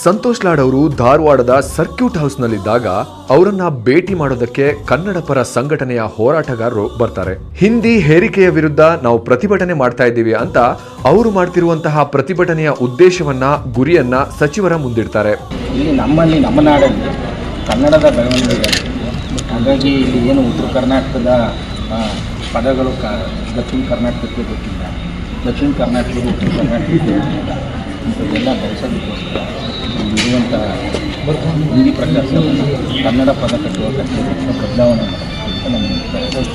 ಸಂತೋಷ್ ಲಾಡ್ ಅವರು ಧಾರವಾಡದ ಸರ್ಕ್ಯೂಟ್ ಹೌಸ್ನಲ್ಲಿದ್ದಾಗ ಅವರನ್ನ ಭೇಟಿ ಮಾಡೋದಕ್ಕೆ ಕನ್ನಡ ಪರ ಸಂಘಟನೆಯ ಹೋರಾಟಗಾರರು ಬರ್ತಾರೆ. ಹಿಂದಿ ಹೇರಿಕೆಯ ವಿರುದ್ಧ ನಾವು ಪ್ರತಿಭಟನೆ ಮಾಡ್ತಾ ಇದ್ದೀವಿ ಅಂತ ಅವರು ಮಾಡ್ತಿರುವಂತಹ ಪ್ರತಿಭಟನೆಯ ಉದ್ದೇಶವನ್ನ, ಗುರಿಯನ್ನ ಸಚಿವರ ಮುಂದಿಡ್ತಾರೆ. ಇಲ್ಲಿ ನಮ್ಮ ನಾಡಲ್ಲಿ ಕನ್ನಡದ ಬೆಳವಣಿಗೆ, ಹಾಗಾಗಿ ಇಲ್ಲಿ ಏನು ಉತ್ತರ ಕರ್ನಾಟಕದ ಪದಗಳು ದಕ್ಷಿಣ ಕರ್ನಾಟಕಕ್ಕೆ ಗೊತ್ತಿಲ್ಲ, ದಕ್ಷಿಣ ಕರ್ನಾಟಕದ ಉತ್ತರ ಕರ್ನಾಟಕಕ್ಕೆ ಗೊತ್ತಿಲ್ಲ, ಇಂಥದ್ದೆಲ್ಲ ಬೆಳೆಸೋದಕ್ಕೋಸ್ಕರ ಇರುವಂಥ ಹಿಂದಿ ಪ್ರಕಾಶವನ್ನು ಕನ್ನಡ ಪದ ಕಟ್ಟುವ ಕಟ್ಟಡವನ್ನು ಬದಲಾವಣೆ ಮಾಡಬೇಕು ಅಂತ ನಮ್ಮ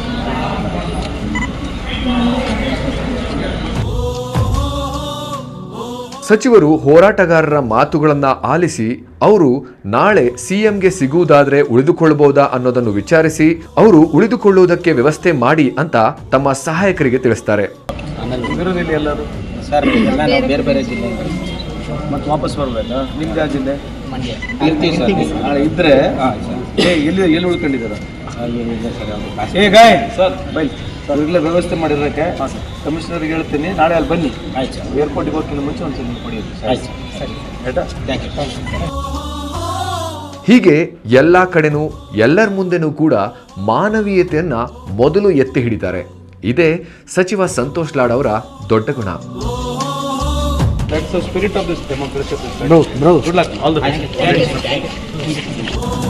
ಸಚಿವರು ಹೋರಾಟಗಾರರ ಮಾತುಗಳನ್ನ ಆಲಿಸಿ ಅವರು ನಾಳೆ ಸಿಎಂಗೆ ಸಿಗುವುದಾದ್ರೆ ಉಳಿದುಕೊಳ್ಳಬಹುದಾ ಅನ್ನೋದನ್ನು ವಿಚಾರಿಸಿ ಅವರು ಉಳಿದುಕೊಳ್ಳುವುದಕ್ಕೆ ವ್ಯವಸ್ಥೆ ಮಾಡಿ ಅಂತ ತಮ್ಮ ಸಹಾಯಕರಿಗೆ ತಿಳಿಸ್ತಾರೆ. ಎಲ್ಲರೂ ಸರ್ ಎಲ್ಲ ನಾವು ಬೇರೆ ಬೇರೆ ಜಿಲ್ಲೆ ಮತ್ತು ವಾಪಸ್ ಬರಬೇಕಾ? ನಿಮ್ದು ಯಾವ ಜಿಲ್ಲೆ? ಇರ್ತೀವಿ ಸರ್. ನಾಳೆ ಇದ್ದರೆ ಎಲ್ಲಿ ಉಳ್ಕೊಂಡಿದ್ದೀರ? ಸರ್ ಬೈಲ್ ಸರ್ ಇಲ್ಲೇ ವ್ಯವಸ್ಥೆ ಮಾಡಿರೋಕ್ಕೆ ಕಮಿಷನರ್ಗೆ ಹೇಳ್ತೀನಿ, ನಾಳೆ ಅಲ್ಲಿ ಬನ್ನಿ. ಆಯ್ತು ಸರ್. ಏರ್ಪೋರ್ಟಿಗೆ ಹೋಗ್ತೀನಿ ಮುಂಚೆ ಒಂದು ಸಲ ಕೊಡಿ. ಆಯ್ತು ಸರಿ, ಆಯ್ತಾ? Thank you. ಹೀಗೆ ಎಲ್ಲ ಕಡೆನೂ ಎಲ್ಲರ ಮುಂದೆನೂ ಕೂಡ ಮಾನವೀಯತೆಯನ್ನ ಮೊದಲು ಎತ್ತಿ ಹಿಡಿತಾರೆ. ಇದೇ ಸಚಿವ ಸಂತೋಷ್ ಲಾಡ್ ಅವರ ದೊಡ್ಡ ಗುಣ. That's the spirit of this democracy. Bro. Good luck. All the best. Thank you.